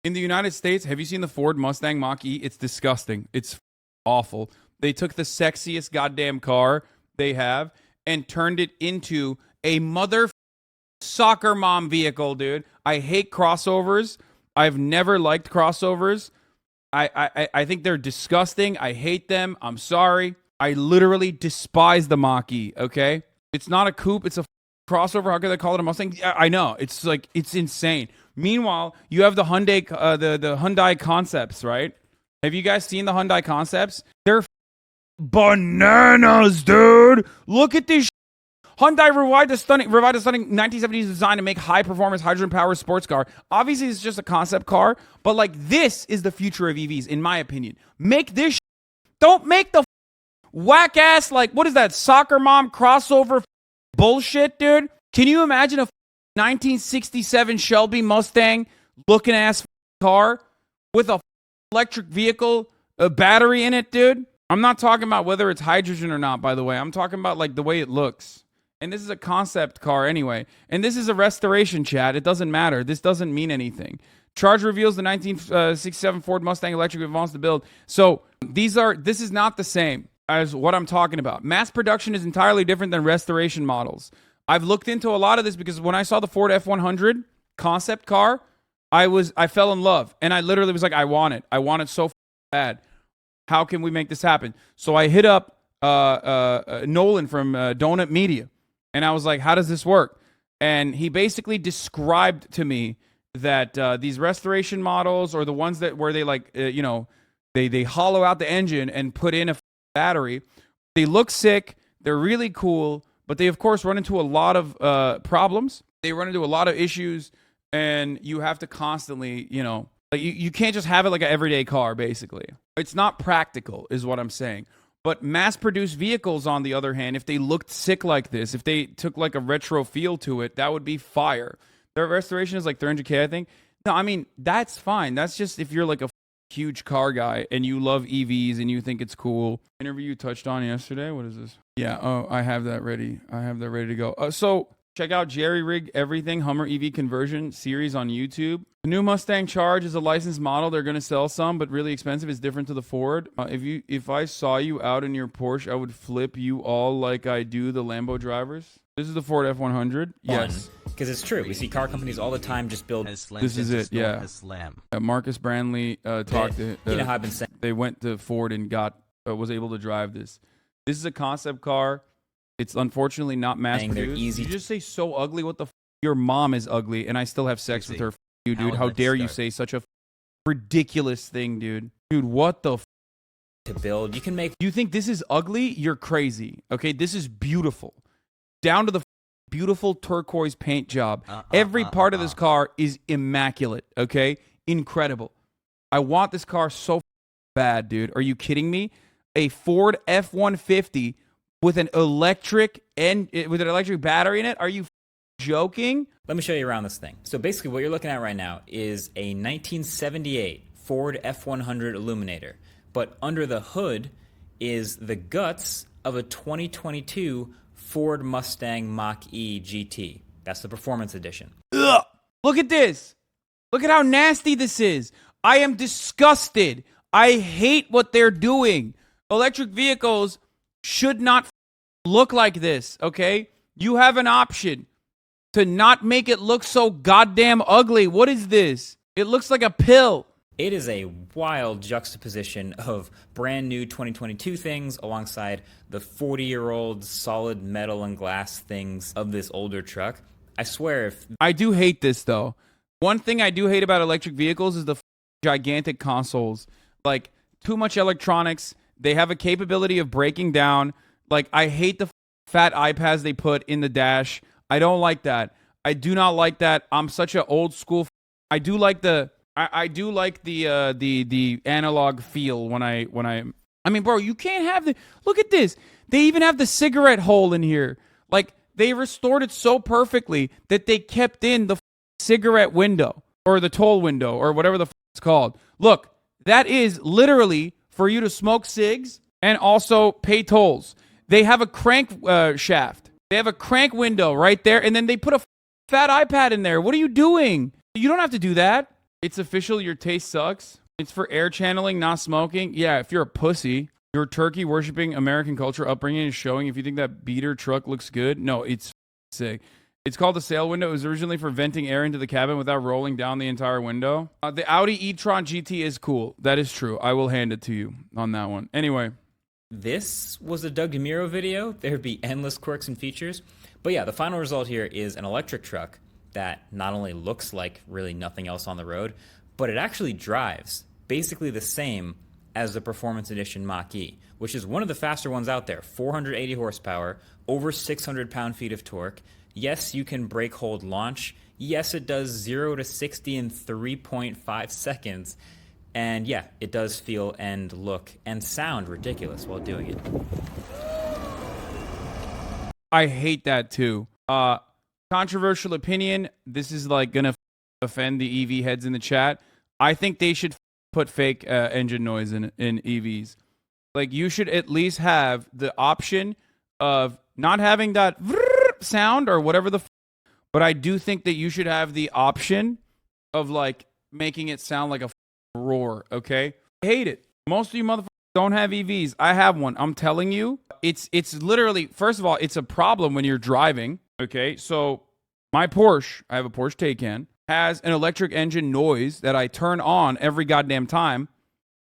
In the United States, have you seen the Ford Mustang Mach-E? It's disgusting. It's awful. They took the sexiest goddamn car they have and turned it into a mother soccer mom vehicle, dude. I hate crossovers. I've never liked crossovers. I think they're disgusting. I hate them. I'm sorry. I literally despise the Mach-E, okay? It's not a coupe. It's a crossover. How could they call it a Mustang? I know. It's like, it's insane. Meanwhile, you have the Hyundai, the Hyundai Concepts, right? Have you guys seen the Hyundai Concepts? They're bananas, dude. Look at this. Hyundai revived a stunning 1970s design to make high-performance, hydrogen-powered sports car. Obviously, it's just a concept car, but like this is the future of EVs, in my opinion. Make this. Don't make the whack-ass, like, what is that, soccer mom crossover bullshit, dude? Can you imagine a 1967 Shelby Mustang looking ass car with a electric vehicle, a battery in it, dude? I'm not talking about whether it's hydrogen or not, by the way. I'm talking about like the way it looks. And this is a concept car anyway. And this is a restoration, chat. It doesn't matter. This doesn't mean anything. Charge reveals the 1967 Ford Mustang electric advanced to build. So this is not the same as what I'm talking about. Mass production is entirely different than restoration models. I've looked into a lot of this because when I saw the Ford F-100 concept car, I fell in love. And I literally was like, I want it. I want it so bad. How can we make this happen? So I hit up Nolan from Donut Media. And I was like, how does this work? And he basically described to me that these restoration models, or the ones that where they like, they hollow out the engine and put in a battery, they look sick. They're really cool, but they of course run into a lot of problems. They run into a lot of issues, and you have to constantly, like you can't just have it like an everyday car. Basically, it's not practical, is what I'm saying. But mass-produced vehicles, on the other hand, if they looked sick like this, if they took like a retro feel to it, that would be fire. Their restoration is like $300K, I think. No, I mean, that's fine. That's just if you're like a huge car guy and you love EVs and you think it's cool. Interview you touched on yesterday. What is this? Yeah, oh, I have that ready. I have that ready to go. So check out Jerry Rig Everything Hummer EV Conversion series on YouTube. The new Mustang Charge is a licensed model. They're going to sell some, but really expensive. It's different to the Ford. If I saw you out in your Porsche, I would flip you all like I do the Lambo drivers. This is the Ford F-100. Yes. Because it's true. We see car companies all the time just build... This is it, yeah. Marcus Brandley talked to... you know how I've been saying. They went to Ford and was able to drive this. This is a concept car. It's unfortunately not mass-produced. Easy. You just say so ugly. What the your mom is ugly, and I still have sex with her. You, dude. How dare you say such a ridiculous thing, dude? Dude, what the to build? You can make... You think this is ugly? You're crazy. Okay, this is beautiful. Down to the beautiful turquoise paint job. Every part of this car is immaculate, okay? Incredible. I want this car so bad, dude. Are you kidding me? A Ford F-150 with an electric battery in it? Are you joking? Let me show you around this thing. So basically what you're looking at right now is a 1978 Ford F-100 Illuminator. But under the hood is the guts of a 2022 Ford Mustang Mach-E GT. That's the performance edition. Ugh. Look at this. Look at how nasty this is. I am disgusted. I hate what they're doing. Electric vehicles should not look like this, okay? You have an option to not make it look so goddamn ugly. What is this? It looks like a pill. It is a wild juxtaposition of brand new 2022 things alongside the 40-year-old solid metal and glass things of this older truck. I swear if... I do hate this, though. One thing I do hate about electric vehicles is the gigantic consoles. Like, too much electronics. They have a capability of breaking down. Like, I hate the fat iPads they put in the dash. I don't like that. I do not like that. I'm such an old school... I do like the... I do like the analog feel when I mean, bro, you can't have the... Look at this. They even have the cigarette hole in here. Like, they restored it so perfectly that they kept in the cigarette window or the toll window or whatever the it's called. Look, that is literally for you to smoke cigs and also pay tolls. They have a crank shaft. They have a crank window right there, and then they put a fat iPad in there. What are you doing? You don't have to do that. It's official, your taste sucks. It's for air channeling, not smoking. Yeah, if you're a pussy, your turkey worshipping American culture upbringing is showing. If you think that beater truck looks good, no, it's sick. It's called the sail window. It was originally for venting air into the cabin without rolling down the entire window. The Audi e-tron GT is cool. That is true. I will hand it to you on that one. Anyway. This was a Doug DeMuro video. There'd be endless quirks and features. But yeah, the final result here is an electric truck that not only looks like really nothing else on the road, but it actually drives basically the same as the Performance Edition Mach-E, which is one of the faster ones out there. 480 horsepower, over 600 pound-feet of torque. Yes, you can brake hold launch. Yes, it does 0 to 60 in 3.5 seconds. And yeah, it does feel and look and sound ridiculous while doing it. I hate that too. Controversial opinion. This is like gonna offend the EV heads in the chat. I think they should put fake engine noise in EVs. Like, you should at least have the option of not having that sound or whatever but I do think that you should have the option of like making it sound like a roar. Okay, I hate it. Most of you motherfuckers don't have EVs. I have one. I'm telling you, it's literally, first of all, it's a problem when you're driving. Okay, so my Porsche, I have a Porsche Taycan, has an electric engine noise that I turn on every goddamn time.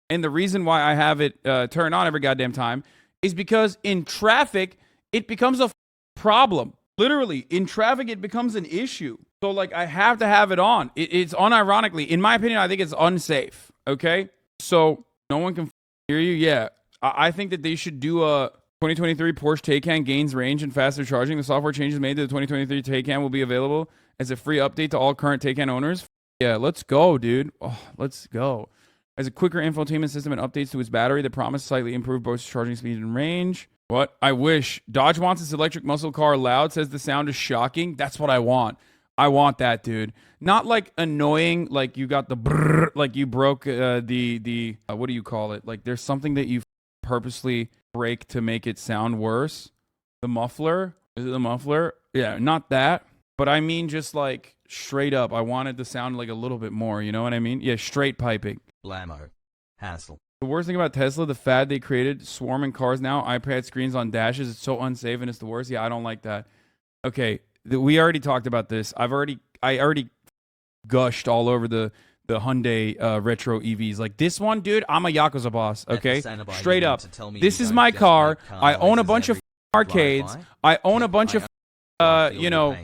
And the reason why I have it turn on every goddamn time is because in traffic, it becomes a problem. Literally, in traffic, it becomes an issue. So, like, I have to have it on. It's unironically, in my opinion, I think it's unsafe. Okay? So, no one can hear you. Yeah. I think that they should do a 2023 Porsche Taycan gains range and faster charging. The software changes made to the 2023 Taycan will be available as a free update to all current Taycan owners. Yeah, let's go, dude. Oh, let's go. As a quicker infotainment system and updates to its battery that promise slightly improved both charging speed and range. What? I wish. Dodge wants its electric muscle car loud, says the sound is shocking. That's what I want. I want that, dude. Not like annoying, like you got the brrr, like you broke the what do you call it? Like there's something that you purposely break to make it sound worse. The muffler? Is it the muffler? Yeah, not that. But I mean just like straight up. I want it to sound like a little bit more, you know what I mean? Yeah, straight piping. Blammo. Hassle. The worst thing about Tesla, the fad they created, swarming cars now, iPad screens on dashes, it's so unsafe and it's the worst. Yeah, I don't like that. Okay, we already talked about this. I already gushed all over the Hyundai retro EVs. Like this one, dude, I'm a Yakuza boss, okay? Straight up. This is my car. I own a bunch of arcades. I own a bunch of, you know,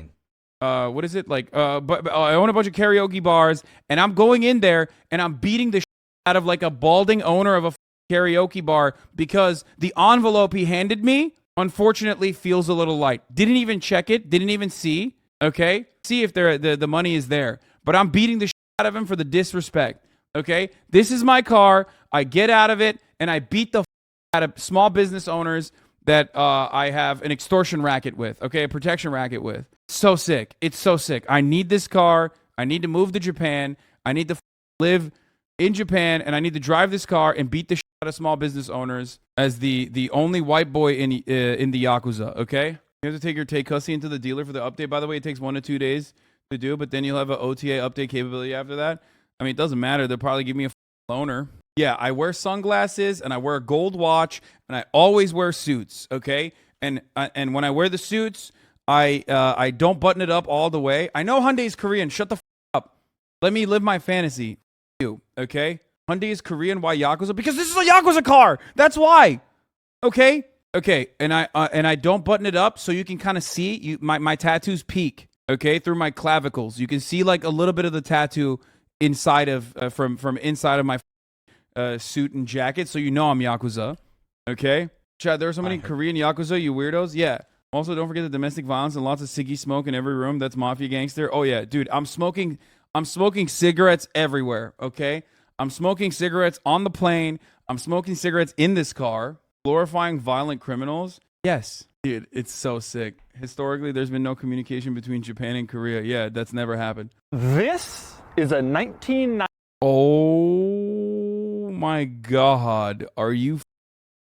what is it? Like, but I own a bunch of karaoke bars, and I'm going in there, and I'm beating the out of like a balding owner of a karaoke bar because the envelope he handed me, unfortunately, feels a little light. Didn't even check it. Didn't even see. Okay? See if the money is there. But I'm beating the out of him for the disrespect. Okay? This is my car. I get out of it, and I beat the out of small business owners that I have an extortion racket with. Okay? A protection racket with. So sick. It's so sick. I need this car. I need to move to Japan. I need to live in Japan, and I need to drive this car and beat the shit out of small business owners as the only white boy in the Yakuza, okay? You have to take your Tay-Cussie into the dealer for the update. By the way, it takes 1 to 2 days to do, but then you'll have an OTA update capability after that. I mean, it doesn't matter. They'll probably give me a loaner. Yeah, I wear sunglasses, and I wear a gold watch, and I always wear suits, okay? And when I wear the suits, I don't button it up all the way. I know Hyundai's Korean. Shut the up. Let me live my fantasy. You, okay? Hyundai is Korean. Why Yakuza? Because this is a Yakuza car. That's why. Okay? Okay. And I don't button it up so you can kind of see my tattoos peek, okay, through my clavicles. You can see like a little bit of the tattoo inside of from inside of my suit and jacket, so you know I'm Yakuza. Okay? Chad, there are so many Korean Yakuza, you weirdos. Yeah. Also, don't forget the domestic violence and lots of ciggy smoke in every room. That's mafia gangster. Oh yeah, dude, I'm smoking cigarettes everywhere, okay? I'm smoking cigarettes on the plane. I'm smoking cigarettes in this car. Glorifying violent criminals? Yes. Dude, it's so sick. Historically, there's been no communication between Japan and Korea. Yeah, that's never happened. This is a 1990... Oh my God. Are you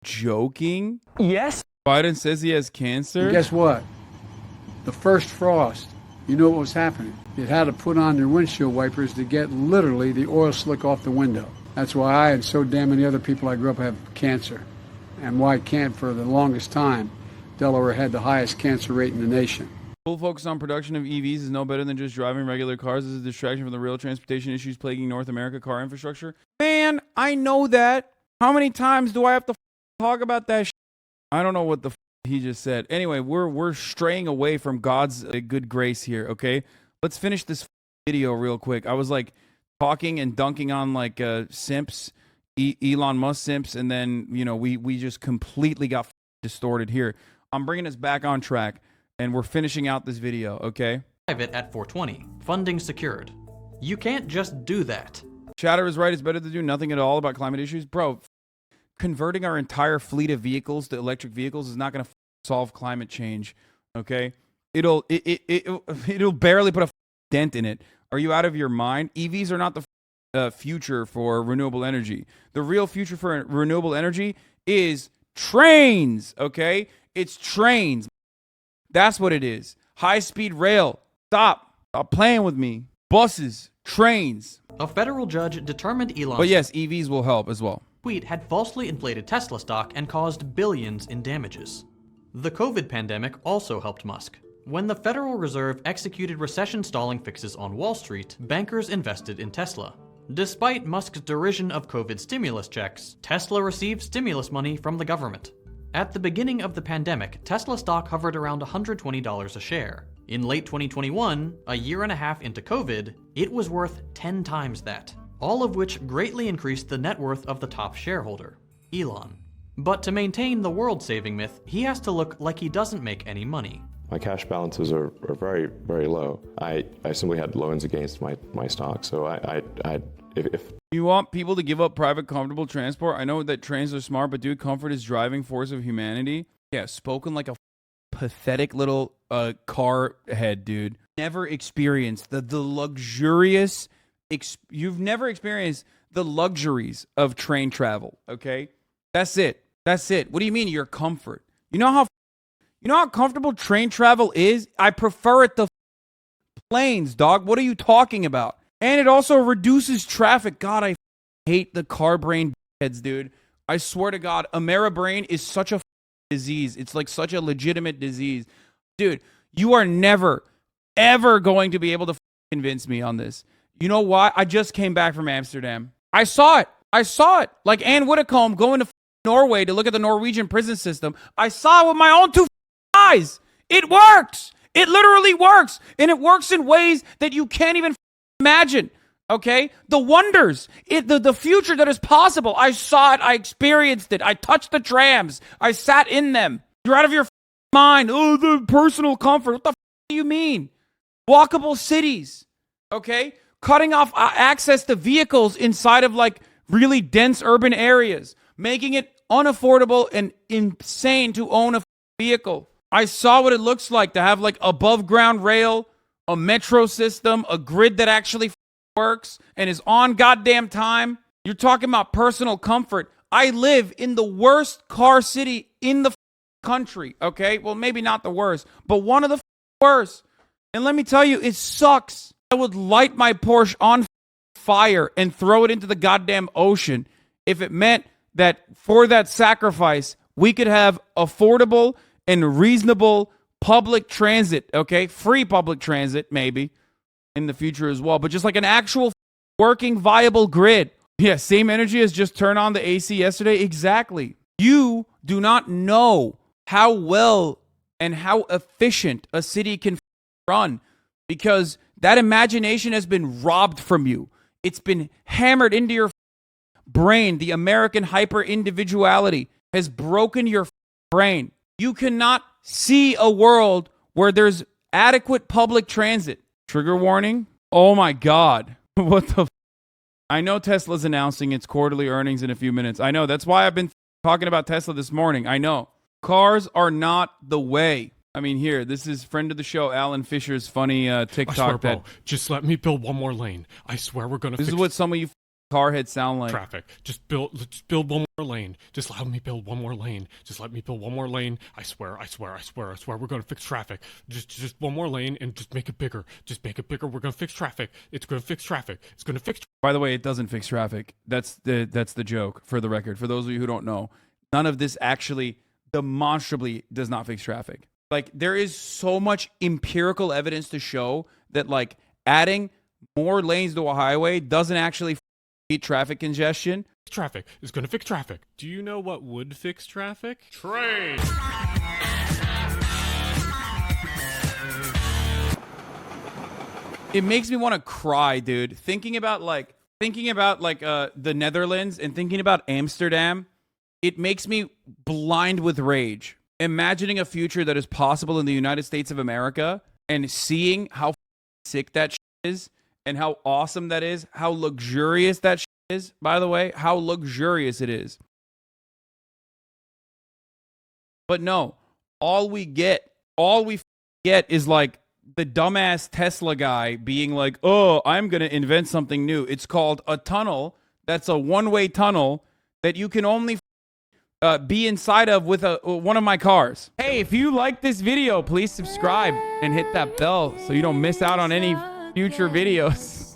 joking? Yes. Biden says he has cancer? And guess what? The first frost you know what was happening. You had to put on your windshield wipers to get literally the oil slick off the window. That's why I and so damn many other people I grew up have cancer. And why can't, for the longest time, Delaware had the highest cancer rate in the nation. Full focus on production of EVs is no better than just driving regular cars as a distraction from the real transportation issues plaguing North America car infrastructure. Man, I know that. How many times do I have to talk about that shit? I don't know what the he just said. Anyway, we're straying away from God's good grace here, okay? Let's finish this video real quick. I was like talking and dunking on like simps, Elon Musk simps, and then, you know, we just completely got distorted here. I'm bringing us back on track, and we're finishing out this video, okay? Private at 420. Funding secured. You can't just do that. Chatter is right. It's better to do nothing at all about climate issues. Bro, converting our entire fleet of vehicles to electric vehicles is not going to solve climate change, okay? It'll barely put a dent in it. Are you out of your mind? EVs are not the future for renewable energy. The real future for renewable energy is trains, okay? It's trains. That's what it is. High-speed rail. Stop playing with me. Buses, trains. A federal judge determined Elon's But yes, EVs will help as well. tweet had falsely inflated Tesla stock and caused billions in damages. The COVID pandemic also helped Musk. When the Federal Reserve executed recession-stalling fixes on Wall Street, bankers invested in Tesla. Despite Musk's derision of COVID stimulus checks, Tesla received stimulus money from the government. At the beginning of the pandemic, Tesla stock hovered around $120 a share. In late 2021, a year and a half into COVID, it was worth 10 times that, all of which greatly increased the net worth of the top shareholder, Elon. But to maintain the world-saving myth, he has to look like he doesn't make any money. My cash balances are very, very low. I simply had loans against my stock, so if You want people to give up private, comfortable transport? I know that trains are smart, but dude, comfort is driving force of humanity. Yeah, spoken like a pathetic little car head, dude. Never experienced the luxurious... you've never experienced the luxuries of train travel, okay? That's it. That's it. What do you mean your comfort? You know how comfortable train travel is? I prefer it to planes, dog. What are you talking about? And it also reduces traffic. God, I hate the car brain heads, dude. I swear to God, Ameribrain is such a disease. It's like such a legitimate disease. Dude, you are never, ever going to be able to convince me on this. You know why? I just came back from Amsterdam. I saw it. Like Anne Widdecombe going to Norway to look at the Norwegian prison system. I saw it with my own two eyes. It works. It literally works. And it works in ways that you can't even imagine. Okay? The wonders. The future that is possible. I saw it. I experienced it. I touched the trams. I sat in them. You're out of your mind. Oh, the personal comfort. What the do you mean? Walkable cities. Okay? Cutting off access to vehicles inside of like really dense urban areas. Making it unaffordable and insane to own a vehicle. I saw what it looks like to have like above ground rail, a metro system, a grid that actually works and is on goddamn time. You're talking about personal comfort. I live in the worst car city in the country, okay? Well, maybe not the worst, but one of the worst. And let me tell you, it sucks. I would light my Porsche on fire and throw it into the goddamn ocean if it meant that for that sacrifice, we could have affordable and reasonable public transit, okay? Free public transit, maybe, in the future as well. But just like an actual working, viable grid. Yeah, Same Energy has just turned on the AC yesterday. Exactly. You do not know how well and how efficient a city can run because that imagination has been robbed from you. It's been hammered into your brain. The American hyper-individuality has broken your brain. You cannot see a world where there's adequate public transit. Trigger warning? Oh my God. What the I know Tesla's announcing its quarterly earnings in a few minutes. I know. That's why I've been talking about Tesla this morning. I know. Cars are not the way. I mean, here, this is friend of the show, Alan Fisher's funny TikTok. I swear, bro, just let me build one more lane. I swear we're going to This is what some of you car heads sound like. Traffic. Just build one more lane. Just let me build one more lane. Just let me build one more lane. I swear. We're gonna fix traffic. Just one more lane and just make it bigger. Just make it bigger. We're gonna fix traffic. It's gonna fix traffic. It's gonna fix. By the way, it doesn't fix traffic. That's the joke, for the record. For those of you who don't know, none of this actually demonstrably does not fix traffic. Like, there is so much empirical evidence to show that, like, adding more lanes to a highway doesn't actually beat traffic congestion. Traffic is gonna fix traffic. Do you know what would fix traffic? Train. It makes me want to cry, dude. Thinking about the Netherlands and thinking about Amsterdam, it makes me blind with rage. Imagining a future that is possible in the United States of America and seeing how sick that shit is and how awesome that is, how luxurious that shit is, by the way, how luxurious it is. But no, all we get is like the dumbass Tesla guy being like, oh, I'm going to invent something new. It's called a tunnel. That's a one-way tunnel that you can only be inside of with one of my cars. Hey, if you like this video, please subscribe and hit that bell so you don't miss out on any future videos.